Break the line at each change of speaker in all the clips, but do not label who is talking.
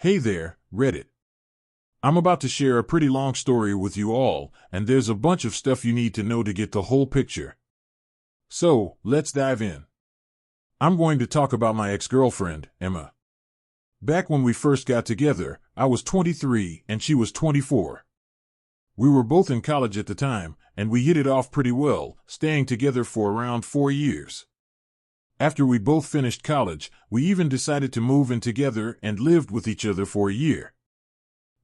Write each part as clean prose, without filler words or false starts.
Hey there, Reddit. I'm about to share a pretty long story with you all, and there's a bunch of stuff you need to know to get the whole picture. So, let's dive in. I'm going to talk about my ex-girlfriend, Emma. Back when we first got together, I was 23 and she was 24. We were both in college at the time, and we hit it off pretty well, staying together for around 4 years. After we both finished college, we even decided to move in together and lived with each other for a year.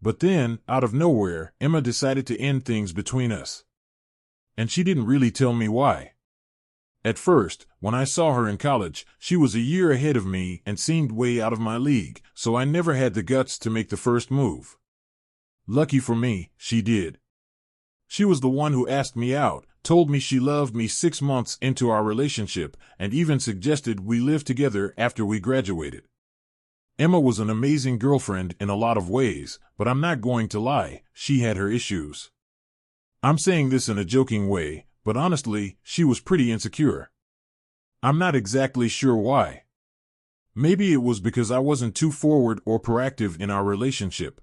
But then, out of nowhere, Emma decided to end things between us. And she didn't really tell me why. At first, when I saw her in college, she was a year ahead of me and seemed way out of my league, so I never had the guts to make the first move. Lucky for me, she did. She was the one who asked me out, told me she loved me 6 months into our relationship, and even suggested we live together after we graduated. Emma was an amazing girlfriend in a lot of ways, but I'm not going to lie, she had her issues. I'm saying this in a joking way, but honestly, she was pretty insecure. I'm not exactly sure why. Maybe it was because I wasn't too forward or proactive in our relationship.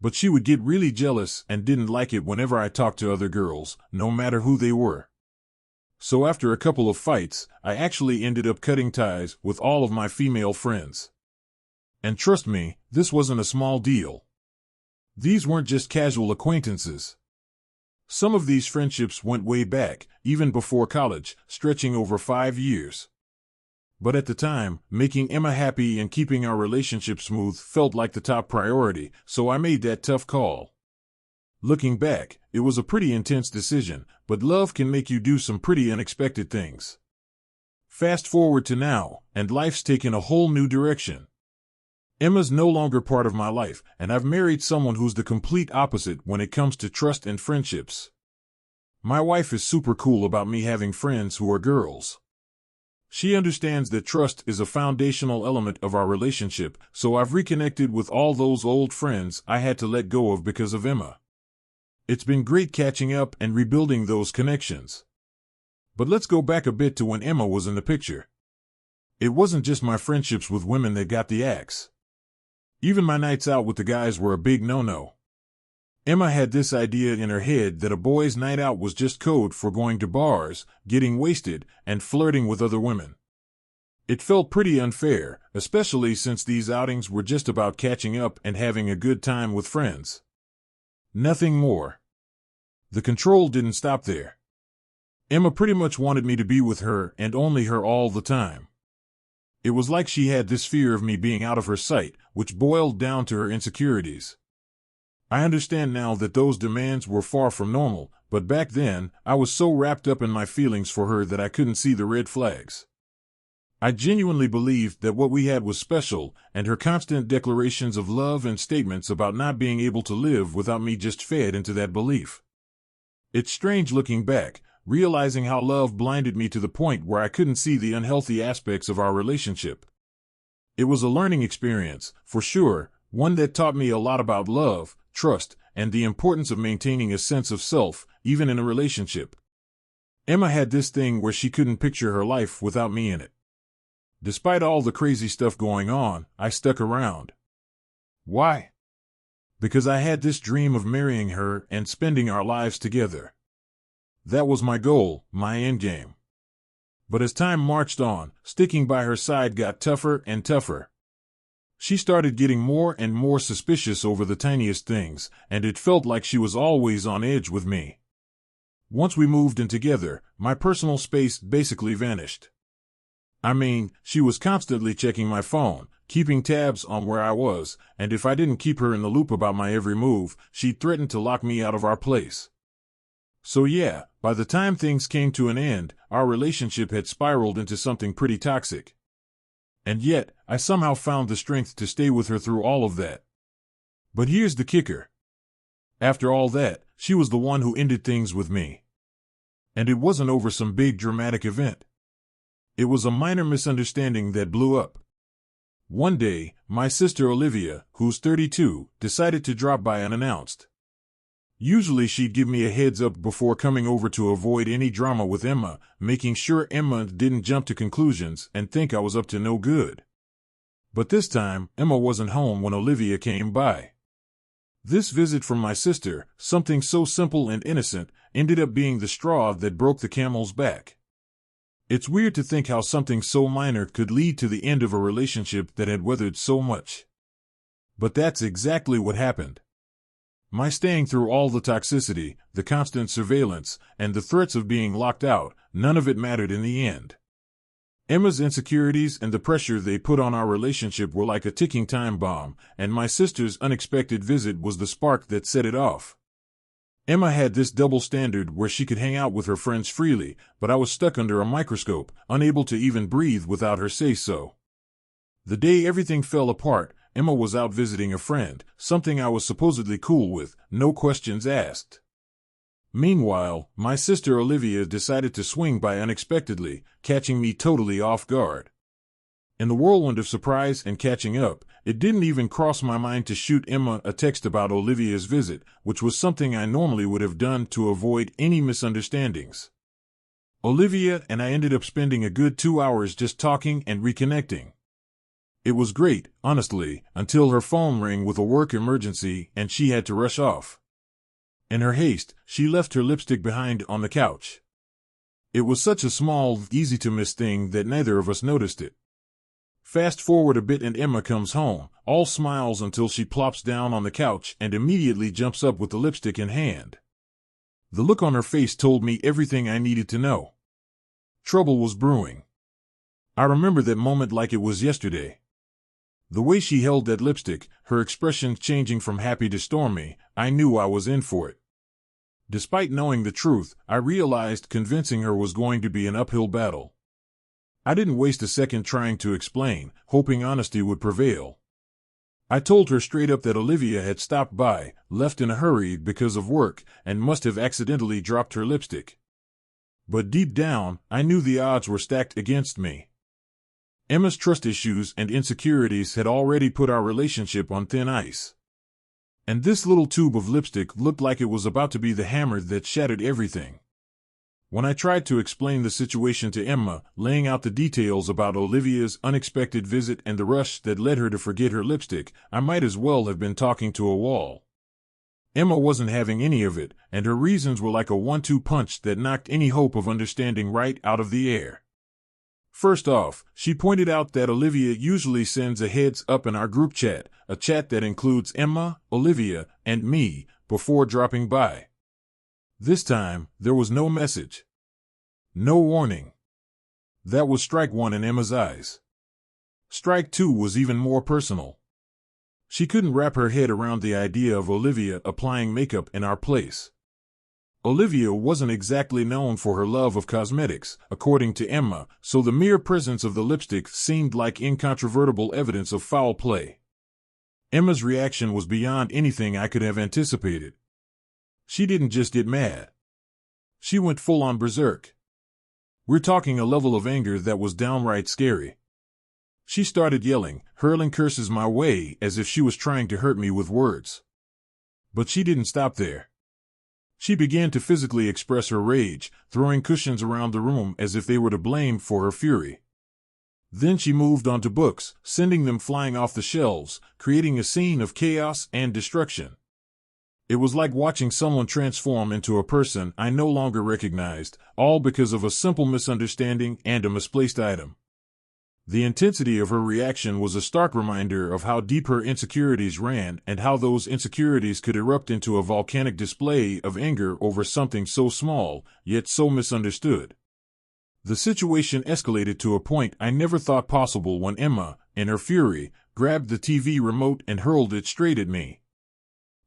But she would get really jealous and didn't like it whenever I talked to other girls, no matter who they were. So after a couple of fights, I actually ended up cutting ties with all of my female friends. And trust me, this wasn't a small deal. These weren't just casual acquaintances. Some of these friendships went way back, even before college, stretching over 5 years. But at the time, making Emma happy and keeping our relationship smooth felt like the top priority, so I made that tough call. Looking back, it was a pretty intense decision, but love can make you do some pretty unexpected things. Fast forward to now, and life's taken a whole new direction. Emma's no longer part of my life, and I've married someone who's the complete opposite when it comes to trust and friendships. My wife is super cool about me having friends who are girls. She understands that trust is a foundational element of our relationship, so I've reconnected with all those old friends I had to let go of because of Emma. It's been great catching up and rebuilding those connections. But let's go back a bit to when Emma was in the picture. It wasn't just my friendships with women that got the axe. Even my nights out with the guys were a big no-no. Emma had this idea in her head that a boys' night out was just code for going to bars, getting wasted, and flirting with other women. It felt pretty unfair, especially since these outings were just about catching up and having a good time with friends. Nothing more. The control didn't stop there. Emma pretty much wanted me to be with her and only her all the time. It was like she had this fear of me being out of her sight, which boiled down to her insecurities. I understand now that those demands were far from normal, but back then, I was so wrapped up in my feelings for her that I couldn't see the red flags. I genuinely believed that what we had was special, and her constant declarations of love and statements about not being able to live without me just fed into that belief. It's strange looking back, realizing how love blinded me to the point where I couldn't see the unhealthy aspects of our relationship. It was a learning experience, for sure, one that taught me a lot about love, trust, and the importance of maintaining a sense of self, even in a relationship. Emma had this thing where she couldn't picture her life without me in it. Despite all the crazy stuff going on, I stuck around. Why? Because I had this dream of marrying her and spending our lives together. That was my goal, my endgame. But as time marched on, sticking by her side got tougher and tougher. She started getting more and more suspicious over the tiniest things, and it felt like she was always on edge with me. Once we moved in together, my personal space basically vanished. I mean, she was constantly checking my phone, keeping tabs on where I was, and if I didn't keep her in the loop about my every move, she'd threaten to lock me out of our place. So yeah, by the time things came to an end, our relationship had spiraled into something pretty toxic. And yet, I somehow found the strength to stay with her through all of that. But here's the kicker. After all that, she was the one who ended things with me. And it wasn't over some big dramatic event. It was a minor misunderstanding that blew up. One day, my sister Olivia, who's 32, decided to drop by unannounced. Usually she'd give me a heads up before coming over to avoid any drama with Emma, making sure Emma didn't jump to conclusions and think I was up to no good. But this time, Emma wasn't home when Olivia came by. This visit from my sister, something so simple and innocent, ended up being the straw that broke the camel's back. It's weird to think how something so minor could lead to the end of a relationship that had weathered so much. But that's exactly what happened. My staying through all the toxicity, the constant surveillance, and the threats of being locked out, none of it mattered in the end. Emma's insecurities and the pressure they put on our relationship were like a ticking time bomb, and my sister's unexpected visit was the spark that set it off. Emma had this double standard where she could hang out with her friends freely, but I was stuck under a microscope, unable to even breathe without her say-so. The day everything fell apart, Emma was out visiting a friend, something I was supposedly cool with, no questions asked. Meanwhile, my sister Olivia decided to swing by unexpectedly, catching me totally off guard. In the whirlwind of surprise and catching up, it didn't even cross my mind to shoot Emma a text about Olivia's visit, which was something I normally would have done to avoid any misunderstandings. Olivia and I ended up spending a good 2 hours just talking and reconnecting. It was great, honestly, until her phone rang with a work emergency and she had to rush off. In her haste, she left her lipstick behind on the couch. It was such a small, easy-to-miss thing that neither of us noticed it. Fast forward a bit and Emma comes home, all smiles until she plops down on the couch and immediately jumps up with the lipstick in hand. The look on her face told me everything I needed to know. Trouble was brewing. I remember that moment like it was yesterday. The way she held that lipstick, her expression changing from happy to stormy, I knew I was in for it. Despite knowing the truth, I realized convincing her was going to be an uphill battle. I didn't waste a second trying to explain, hoping honesty would prevail. I told her straight up that Olivia had stopped by, left in a hurry because of work, and must have accidentally dropped her lipstick. But deep down, I knew the odds were stacked against me. Emma's trust issues and insecurities had already put our relationship on thin ice. And this little tube of lipstick looked like it was about to be the hammer that shattered everything. When I tried to explain the situation to Emma, laying out the details about Olivia's unexpected visit and the rush that led her to forget her lipstick, I might as well have been talking to a wall. Emma wasn't having any of it, and her reasons were like a 1-2 punch that knocked any hope of understanding right out of the air. First off, she pointed out that Olivia usually sends a heads up in our group chat, a chat that includes Emma, Olivia, and me, before dropping by. This time, there was no message. No warning. That was strike one in Emma's eyes. Strike two was even more personal. She couldn't wrap her head around the idea of Olivia applying makeup in our place. Olivia wasn't exactly known for her love of cosmetics, according to Emma, so the mere presence of the lipstick seemed like incontrovertible evidence of foul play. Emma's reaction was beyond anything I could have anticipated. She didn't just get mad. She went full-on berserk. We're talking a level of anger that was downright scary. She started yelling, hurling curses my way as if she was trying to hurt me with words. But she didn't stop there. She began to physically express her rage, throwing cushions around the room as if they were to blame for her fury. Then she moved on to books, sending them flying off the shelves, creating a scene of chaos and destruction. It was like watching someone transform into a person I no longer recognized, all because of a simple misunderstanding and a misplaced item. The intensity of her reaction was a stark reminder of how deep her insecurities ran and how those insecurities could erupt into a volcanic display of anger over something so small, yet so misunderstood. The situation escalated to a point I never thought possible when Emma, in her fury, grabbed the TV remote and hurled it straight at me.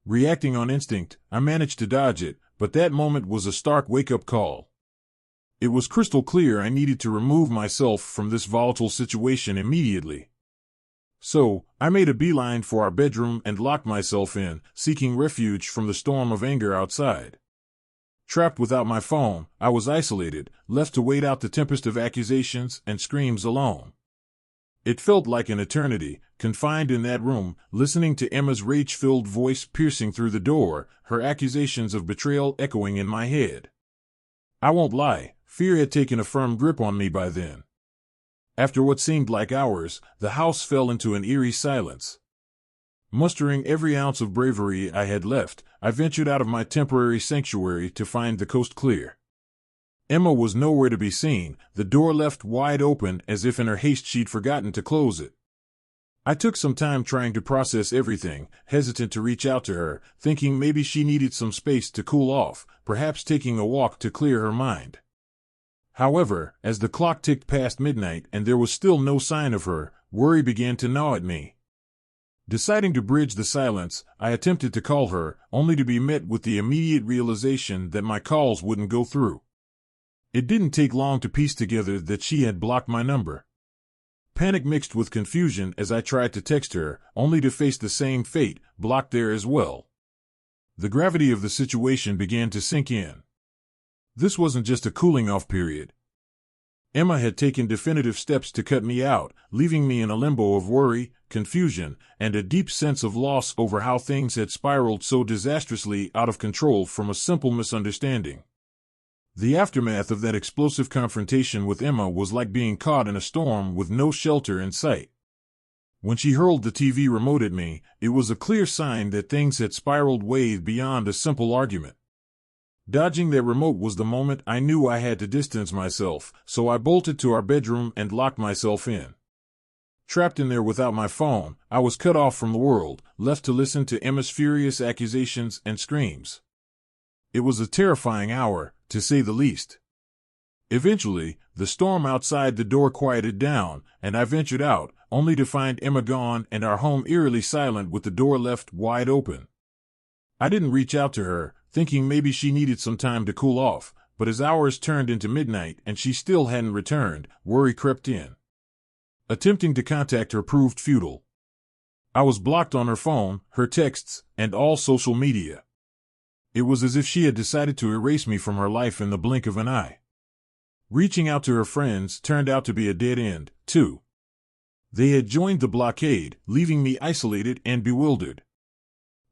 Reacting on instinct, I managed to dodge it, but that moment was a stark wake-up call. It was crystal clear I needed to remove myself from this volatile situation immediately. So, I made a beeline for our bedroom and locked myself in, seeking refuge from the storm of anger outside. Trapped without my phone, I was isolated, left to wait out the tempest of accusations and screams alone. It felt like an eternity, confined in that room, listening to Emma's rage-filled voice piercing through the door, her accusations of betrayal echoing in my head. I won't lie, fear had taken a firm grip on me by then. After what seemed like hours, the house fell into an eerie silence. Mustering every ounce of bravery I had left, I ventured out of my temporary sanctuary to find the coast clear. Emma was nowhere to be seen, the door left wide open as if in her haste she'd forgotten to close it. I took some time trying to process everything, hesitant to reach out to her, thinking maybe she needed some space to cool off, perhaps taking a walk to clear her mind. However, as the clock ticked past midnight and there was still no sign of her, worry began to gnaw at me. Deciding to bridge the silence, I attempted to call her, only to be met with the immediate realization that my calls wouldn't go through. It didn't take long to piece together that she had blocked my number. Panic mixed with confusion as I tried to text her, only to face the same fate, blocked there as well. The gravity of the situation began to sink in. This wasn't just a cooling-off period. Emma had taken definitive steps to cut me out, leaving me in a limbo of worry, confusion, and a deep sense of loss over how things had spiraled so disastrously out of control from a simple misunderstanding. The aftermath of that explosive confrontation with Emma was like being caught in a storm with no shelter in sight. When she hurled the TV remote at me, it was a clear sign that things had spiraled way beyond a simple argument. Dodging that remote was the moment I knew I had to distance myself, so I bolted to our bedroom and locked myself in. Trapped in there without my phone, I was cut off from the world, left to listen to Emma's furious accusations and screams. It was a terrifying hour, to say the least. Eventually, the storm outside the door quieted down, and I ventured out, only to find Emma gone and our home eerily silent with the door left wide open. I didn't reach out to her, thinking maybe she needed some time to cool off, but as hours turned into midnight and she still hadn't returned, worry crept in. Attempting to contact her proved futile. I was blocked on her phone, her texts, and all social media. It was as if she had decided to erase me from her life in the blink of an eye. Reaching out to her friends turned out to be a dead end, too. They had joined the blockade, leaving me isolated and bewildered.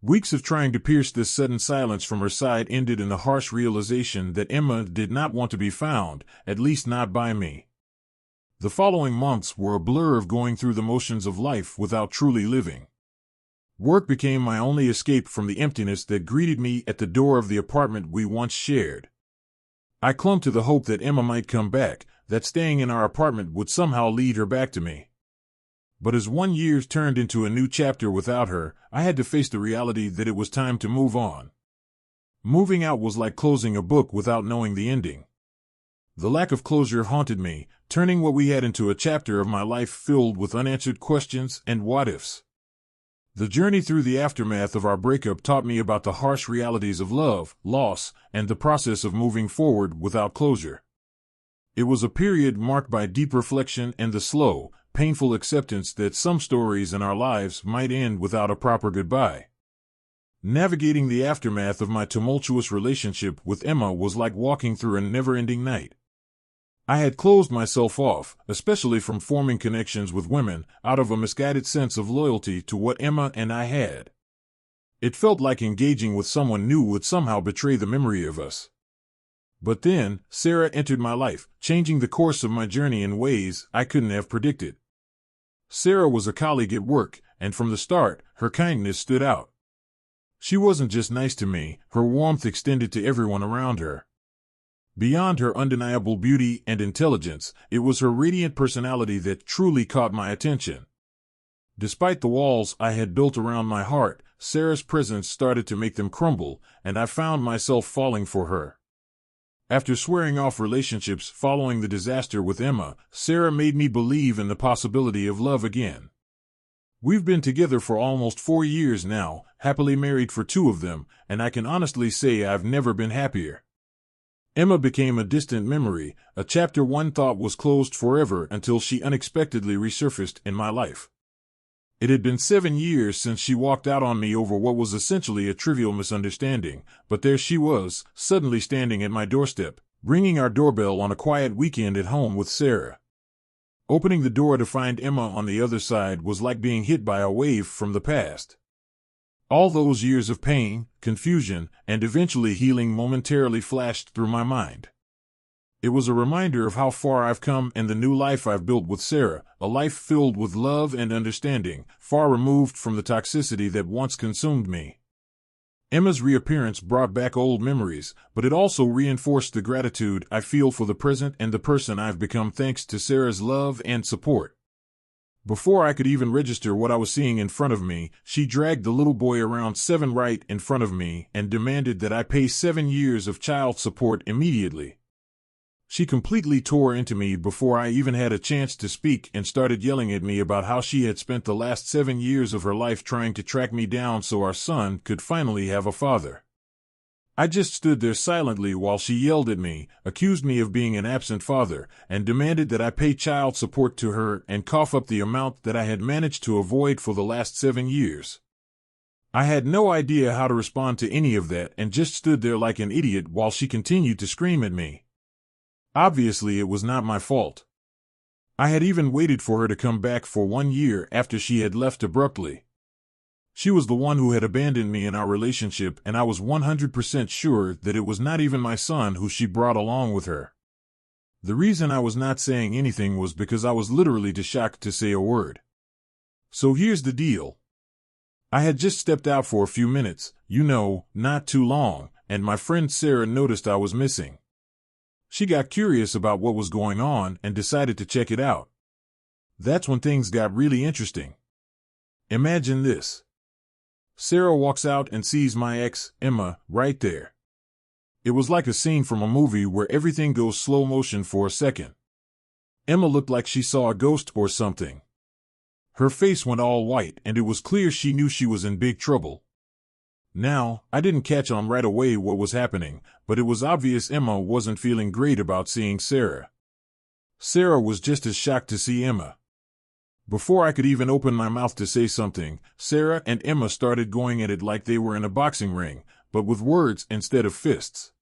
Weeks of trying to pierce this sudden silence from her side ended in the harsh realization that Emma did not want to be found, at least not by me. The following months were a blur of going through the motions of life without truly living. Work became my only escape from the emptiness that greeted me at the door of the apartment we once shared. I clung to the hope that Emma might come back, that staying in our apartment would somehow lead her back to me. But as 1 year turned into a new chapter without her, I had to face the reality that it was time to move on. Moving out was like closing a book without knowing the ending. The lack of closure haunted me, turning what we had into a chapter of my life filled with unanswered questions and what-ifs. The journey through the aftermath of our breakup taught me about the harsh realities of love, loss, and the process of moving forward without closure. It was a period marked by deep reflection and the slow, painful acceptance that some stories in our lives might end without a proper goodbye. Navigating the aftermath of my tumultuous relationship with Emma was like walking through a never-ending night. I had closed myself off, especially from forming connections with women, out of a misguided sense of loyalty to what Emma and I had. It felt like engaging with someone new would somehow betray the memory of us. But then, Sarah entered my life, changing the course of my journey in ways I couldn't have predicted. Sarah was a colleague at work, and from the start, her kindness stood out. She wasn't just nice to me, her warmth extended to everyone around her. Beyond her undeniable beauty and intelligence, it was her radiant personality that truly caught my attention. Despite the walls I had built around my heart, Sarah's presence started to make them crumble, and I found myself falling for her. After swearing off relationships following the disaster with Emma, Sarah made me believe in the possibility of love again. We've been together for almost 4 years now, happily married for 2 of them, and I can honestly say I've never been happier. Emma became a distant memory, a chapter one thought was closed forever until she unexpectedly resurfaced in my life. It had been 7 years since she walked out on me over what was essentially a trivial misunderstanding, but there she was, suddenly standing at my doorstep, ringing our doorbell on a quiet weekend at home with Sarah. Opening the door to find Emma on the other side was like being hit by a wave from the past. All those years of pain, confusion, and eventually healing momentarily flashed through my mind. It was a reminder of how far I've come and the new life I've built with Sarah, a life filled with love and understanding, far removed from the toxicity that once consumed me. Emma's reappearance brought back old memories, but it also reinforced the gratitude I feel for the present and the person I've become thanks to Sarah's love and support. Before I could even register what I was seeing in front of me, she dragged the little boy around 7 right in front of me and demanded that I pay 7 years of child support immediately. She completely tore into me before I even had a chance to speak and started yelling at me about how she had spent the last 7 years of her life trying to track me down so our son could finally have a father. I just stood there silently while she yelled at me, accused me of being an absent father, and demanded that I pay child support to her and cough up the amount that I had managed to avoid for the last 7 years. I had no idea how to respond to any of that and just stood there like an idiot while she continued to scream at me. Obviously, it was not my fault. I had even waited for her to come back for 1 year after she had left abruptly. She was the one who had abandoned me in our relationship, and I was 100% sure that it was not even my son who she brought along with her. The reason I was not saying anything was because I was literally too shocked to say a word. So here's the deal. I had just stepped out for a few minutes, not too long, and my friend Sarah noticed I was missing. She got curious about what was going on and decided to check it out. That's when things got really interesting. Imagine this. Sarah walks out and sees my ex, Emma, right there. It was like a scene from a movie where everything goes slow motion for a second. Emma looked like she saw a ghost or something. Her face went all white, and it was clear she knew she was in big trouble. Now, I didn't catch on right away what was happening, but it was obvious Emma wasn't feeling great about seeing Sarah. Sarah was just as shocked to see Emma. Before I could even open my mouth to say something, Sarah and Emma started going at it like they were in a boxing ring, but with words instead of fists.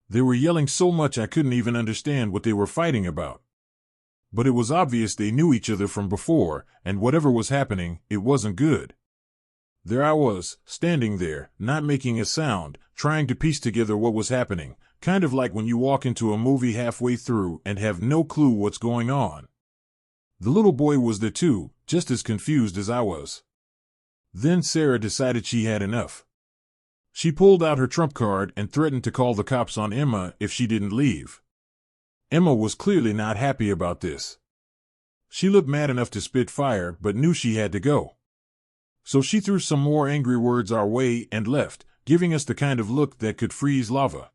They were yelling so much I couldn't even understand what they were fighting about. But it was obvious they knew each other from before, and whatever was happening, it wasn't good. There I was, standing there, not making a sound, trying to piece together what was happening, kind of like when you walk into a movie halfway through and have no clue what's going on. The little boy was there too, just as confused as I was. Then Sarah decided she had enough. She pulled out her trump card and threatened to call the cops on Emma if she didn't leave. Emma was clearly not happy about this. She looked mad enough to spit fire but knew she had to go. So she threw some more angry words our way and left, giving us the kind of look that could freeze lava.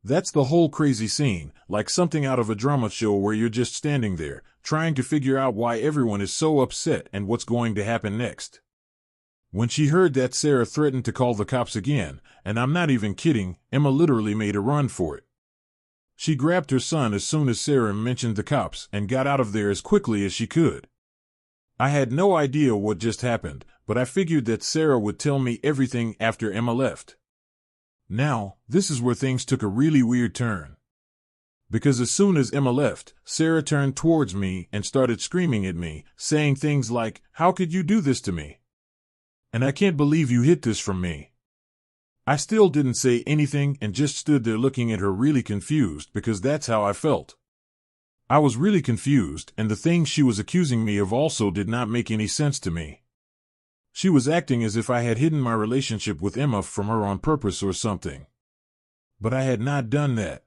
That's the whole crazy scene, like something out of a drama show where you're just standing there, trying to figure out why everyone is so upset and what's going to happen next. When she heard that Sarah threatened to call the cops again, and I'm not even kidding, Emma literally made a run for it. She grabbed her son as soon as Sarah mentioned the cops and got out of there as quickly as she could. I had no idea what just happened, but I figured that Sarah would tell me everything after Emma left. Now, this is where things took a really weird turn. Because as soon as Emma left, Sarah turned towards me and started screaming at me, saying things like, "How could you do this to me? And I can't believe you hid this from me." I still didn't say anything and just stood there looking at her really confused because that's how I felt. I was really confused, and the things she was accusing me of also did not make any sense to me. She was acting as if I had hidden my relationship with Emma from her on purpose or something. But I had not done that.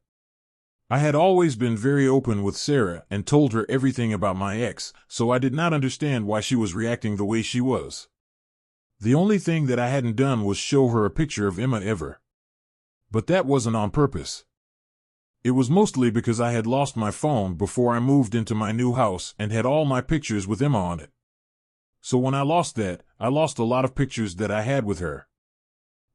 I had always been very open with Sarah and told her everything about my ex, so I did not understand why she was reacting the way she was. The only thing that I hadn't done was show her a picture of Emma ever. But that wasn't on purpose. It was mostly because I had lost my phone before I moved into my new house and had all my pictures with Emma on it. So when I lost that, I lost a lot of pictures that I had with her.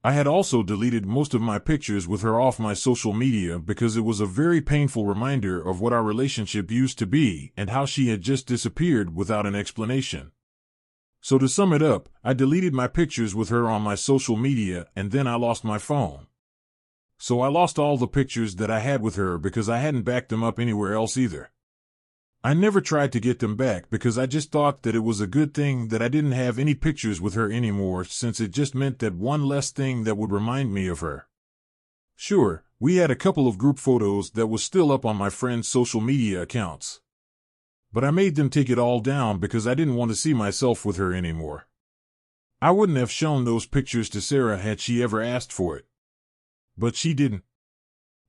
I had also deleted most of my pictures with her off my social media because it was a very painful reminder of what our relationship used to be and how she had just disappeared without an explanation. So to sum it up, I deleted my pictures with her on my social media and then I lost my phone. So I lost all the pictures that I had with her because I hadn't backed them up anywhere else either. I never tried to get them back because I just thought that it was a good thing that I didn't have any pictures with her anymore, since it just meant that one less thing that would remind me of her. Sure, We had a couple of group photos that was still up on my friends' social media accounts. But I made them take it all down because I didn't want to see myself with her anymore. I wouldn't have shown those pictures to Sarah had she ever asked for it. But she didn't.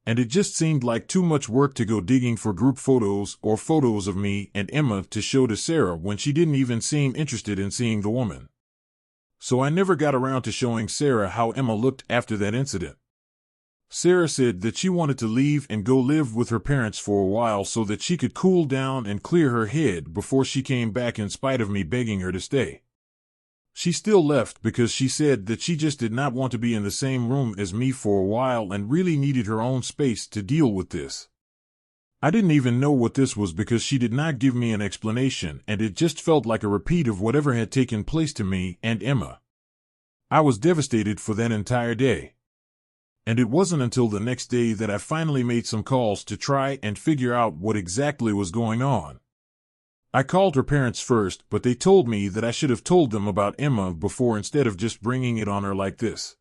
And it just seemed like too much work to go digging for group photos or photos of me and Emma to show to Sarah when she didn't even seem interested in seeing the woman. So I never got around to showing Sarah how Emma looked after that incident. Sarah said that she wanted to leave and go live with her parents for a while so that she could cool down and clear her head before she came back in spite of me begging her to stay. She still left because she said that she just did not want to be in the same room as me for a while and really needed her own space to deal with this. I didn't even know what this was because she did not give me an explanation, and it just felt like a repeat of whatever had taken place to me and Emma. I was devastated for that entire day. And it wasn't until the next day that I finally made some calls to try and figure out what exactly was going on. I called her parents first, but they told me that I should have told them about Emma before instead of just bringing it on her like this.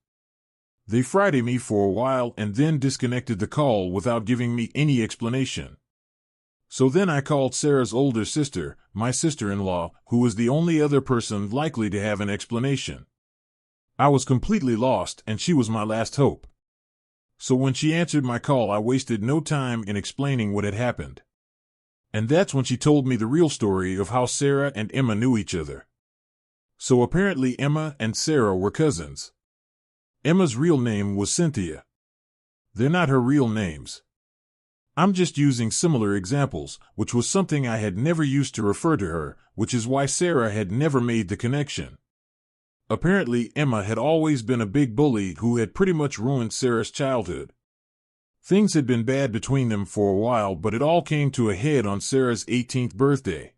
They Friday me for a while and then disconnected the call without giving me any explanation. So then I called Sarah's older sister, my sister-in-law, who was the only other person likely to have an explanation. I was completely lost, and she was my last hope. So when she answered my call, I wasted no time in explaining what had happened. And that's when she told me the real story of how Sarah and Emma knew each other. So apparently Emma and Sarah were cousins. Emma's real name was Cynthia. They're not her real names. I'm just using similar examples, which was something I had never used to refer to her, which is why Sarah had never made the connection. Apparently, Emma had always been a big bully who had pretty much ruined Sarah's childhood. Things had been bad between them for a while, but it all came to a head on Sarah's 18th birthday.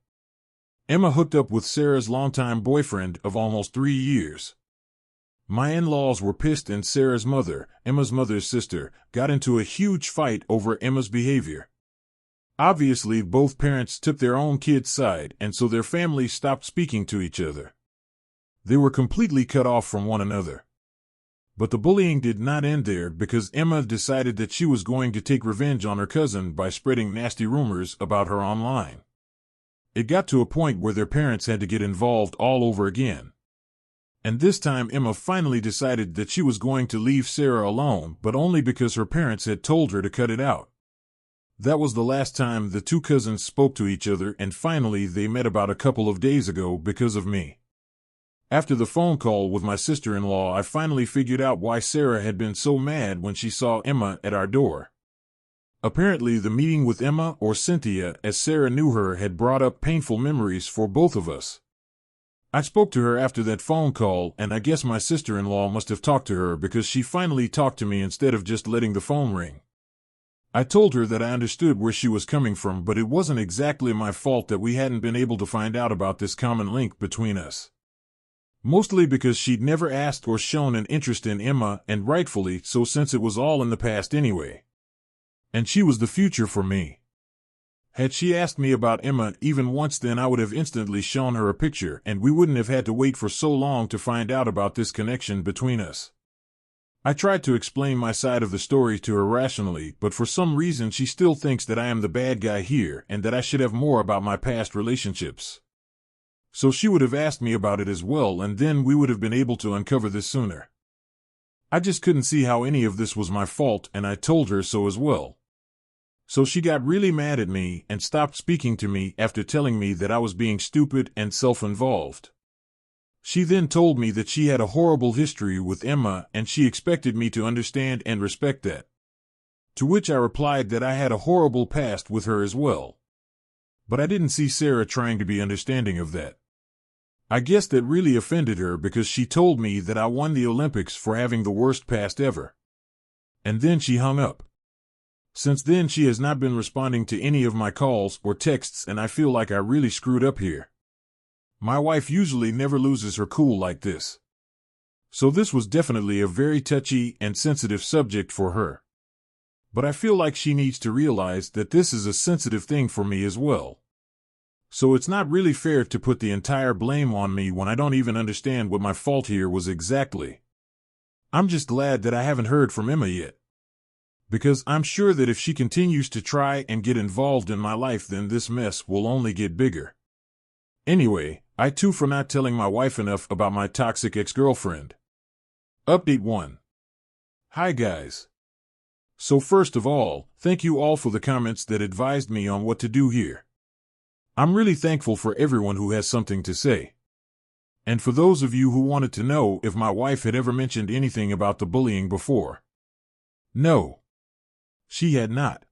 Emma hooked up with Sarah's longtime boyfriend of almost 3 years. My in-laws were pissed, and Sarah's mother, Emma's mother's sister, got into a huge fight over Emma's behavior. Obviously, both parents took their own kid's side, and so their families stopped speaking to each other. They were completely cut off from one another. But the bullying did not end there because Emma decided that she was going to take revenge on her cousin by spreading nasty rumors about her online. It got to a point where their parents had to get involved all over again. And this time Emma finally decided that she was going to leave Sarah alone, but only because her parents had told her to cut it out. That was the last time the two cousins spoke to each other, and finally they met about a couple of days ago because of me. After the phone call with my sister-in-law, I finally figured out why Sarah had been so mad when she saw Emma at our door. Apparently, the meeting with Emma, or Cynthia, as Sarah knew her, had brought up painful memories for both of us. I spoke to her after that phone call, and I guess my sister-in-law must have talked to her because she finally talked to me instead of just letting the phone ring. I told her that I understood where she was coming from, but it wasn't exactly my fault that we hadn't been able to find out about this common link between us. Mostly because she'd never asked or shown an interest in Emma, and rightfully so, since it was all in the past anyway. And she was the future for me. Had she asked me about Emma even once, then I would have instantly shown her a picture, and we wouldn't have had to wait for so long to find out about this connection between us. I tried to explain my side of the story to her rationally, but for some reason she still thinks that I am the bad guy here and that I should have more about my past relationships. So she would have asked me about it as well, and then we would have been able to uncover this sooner. I just couldn't see how any of this was my fault, and I told her so as well. So she got really mad at me and stopped speaking to me after telling me that I was being stupid and self-involved. She then told me that she had a horrible history with Emma and she expected me to understand and respect that. To which I replied that I had a horrible past with her as well. But I didn't see Sarah trying to be understanding of that. I guess that really offended her because she told me that I won the Olympics for having the worst past ever. And then she hung up. Since then she has not been responding to any of my calls or texts, and I feel like I really screwed up here. My wife usually never loses her cool like this. So this was definitely a very touchy and sensitive subject for her. But I feel like she needs to realize that this is a sensitive thing for me as well. So it's not really fair to put the entire blame on me when I don't even understand what my fault here was exactly. I'm just glad that I haven't heard from Emma yet. Because I'm sure that if she continues to try and get involved in my life, then this mess will only get bigger. Anyway, I too for not telling my wife enough about my toxic ex-girlfriend. Update 1. Hi guys. So first of all, thank you all for the comments that advised me on what to do here. I'm really thankful for everyone who has something to say. And for those of you who wanted to know if my wife had ever mentioned anything about the bullying before. No. She had not.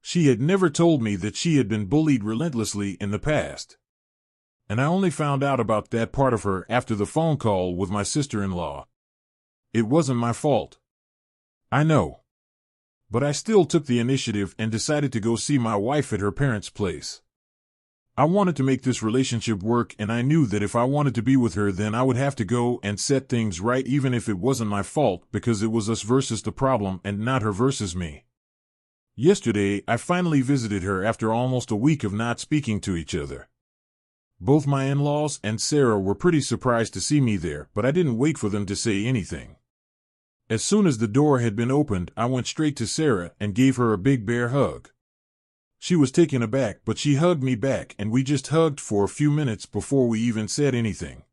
She had never told me that she had been bullied relentlessly in the past. And I only found out about that part of her after the phone call with my sister-in-law. It wasn't my fault. I know. But I still took the initiative and decided to go see my wife at her parents' place. I wanted to make this relationship work, and I knew that if I wanted to be with her, then I would have to go and set things right, even if it wasn't my fault, because it was us versus the problem and not her versus me. Yesterday, I finally visited her after almost a week of not speaking to each other. Both my in-laws and Sarah were pretty surprised to see me there, but I didn't wait for them to say anything. As soon as the door had been opened, I went straight to Sarah and gave her a big bear hug. She was taken aback, but she hugged me back, and we just hugged for a few minutes before we even said anything.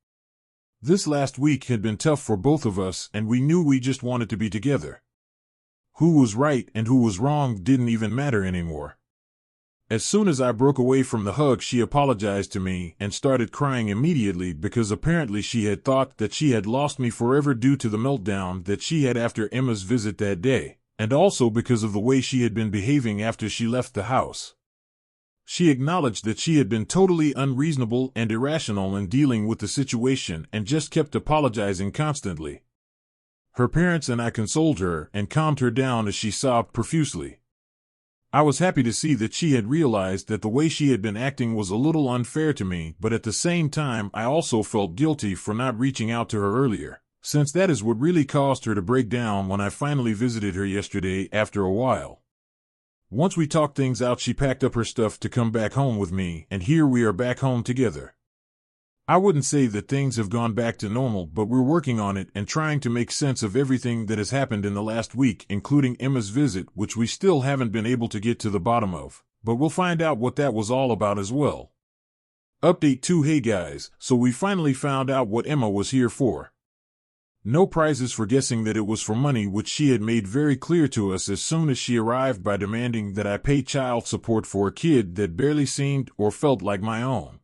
This last week had been tough for both of us, and we knew we just wanted to be together. Who was right and who was wrong didn't even matter anymore. As soon as I broke away from the hug, she apologized to me and started crying immediately, because apparently she had thought that she had lost me forever due to the meltdown that she had after Emma's visit that day, and also because of the way she had been behaving after she left the house. She acknowledged that she had been totally unreasonable and irrational in dealing with the situation and just kept apologizing constantly. Her parents and I consoled her and calmed her down as she sobbed profusely. I was happy to see that she had realized that the way she had been acting was a little unfair to me, but at the same time I also felt guilty for not reaching out to her earlier, since that is what really caused her to break down when I finally visited her yesterday after a while. Once we talked things out, she packed up her stuff to come back home with me, and here we are back home together. I wouldn't say that things have gone back to normal, but we're working on it and trying to make sense of everything that has happened in the last week, including Emma's visit, which we still haven't been able to get to the bottom of, but we'll find out what that was all about as well. Update 2. Hey guys, so we finally found out what Emma was here for. No prizes for guessing that it was for money, which she had made very clear to us as soon as she arrived by demanding that I pay child support for a kid that barely seemed or felt like my own.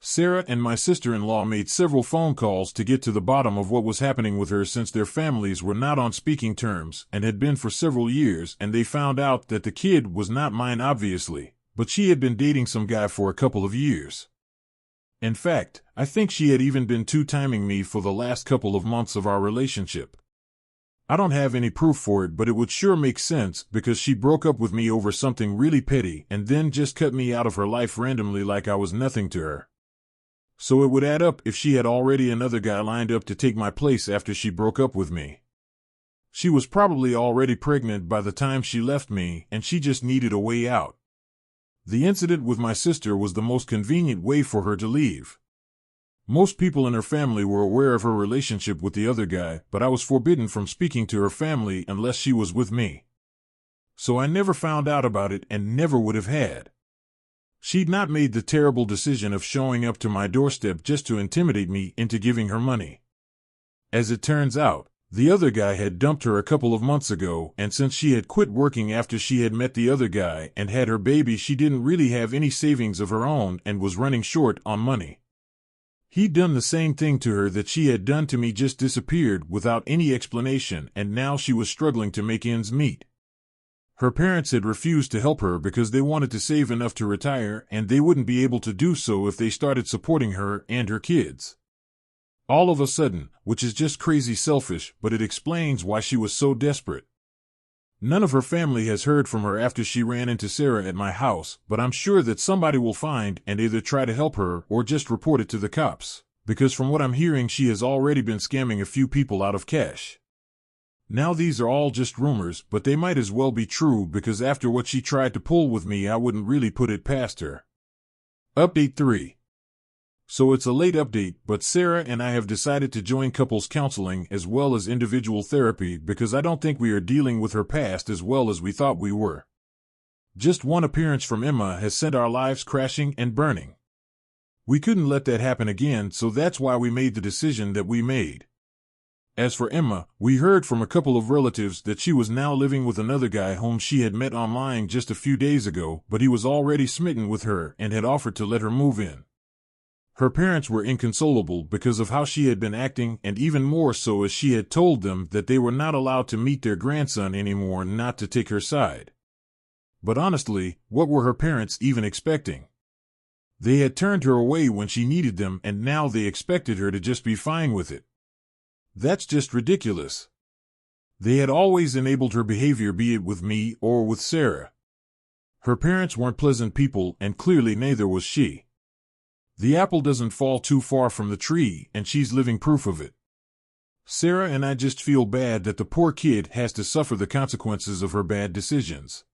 Sarah and my sister-in-law made several phone calls to get to the bottom of what was happening with her, since their families were not on speaking terms and had been for several years, and they found out that the kid was not mine obviously, but she had been dating some guy for a couple of years. In fact, I think she had even been two-timing me for the last couple of months of our relationship. I don't have any proof for it, but it would sure make sense, because she broke up with me over something really petty and then just cut me out of her life randomly like I was nothing to her. So it would add up if she had already another guy lined up to take my place after she broke up with me. She was probably already pregnant by the time she left me, and she just needed a way out. The incident with my sister was the most convenient way for her to leave. Most people in her family were aware of her relationship with the other guy, but I was forbidden from speaking to her family unless she was with me. So I never found out about it and never would have had. She'd not made the terrible decision of showing up to my doorstep just to intimidate me into giving her money. As it turns out, the other guy had dumped her a couple of months ago, and since she had quit working after she had met the other guy and had her baby, she didn't really have any savings of her own and was running short on money. He'd done the same thing to her that she had done to me, just disappeared without any explanation, and now she was struggling to make ends meet. Her parents had refused to help her because they wanted to save enough to retire, and they wouldn't be able to do so if they started supporting her and her kids. All of a sudden, which is just crazy selfish, but it explains why she was so desperate. None of her family has heard from her after she ran into Sarah at my house, but I'm sure that somebody will find and either try to help her or just report it to the cops, because from what I'm hearing, she has already been scamming a few people out of cash. Now these are all just rumors, but they might as well be true, because after what she tried to pull with me, I wouldn't really put it past her. Update 3. So it's a late update, but Sarah and I have decided to join couples counseling as well as individual therapy because I don't think we are dealing with her past as well as we thought we were. Just one appearance from Emma has sent our lives crashing and burning. We couldn't let that happen again, so that's why we made the decision that we made. As for Emma, we heard from a couple of relatives that she was now living with another guy whom she had met online just a few days ago, but he was already smitten with her and had offered to let her move in. Her parents were inconsolable because of how she had been acting, and even more so as she had told them that they were not allowed to meet their grandson anymore, not to take her side. But honestly, what were her parents even expecting? They had turned her away when she needed them, and now they expected her to just be fine with it. That's just ridiculous. They had always enabled her behavior, be it with me or with Sarah. Her parents weren't pleasant people, and clearly neither was she. The apple doesn't fall too far from the tree, and she's living proof of it. Sarah and I just feel bad that the poor kid has to suffer the consequences of her bad decisions.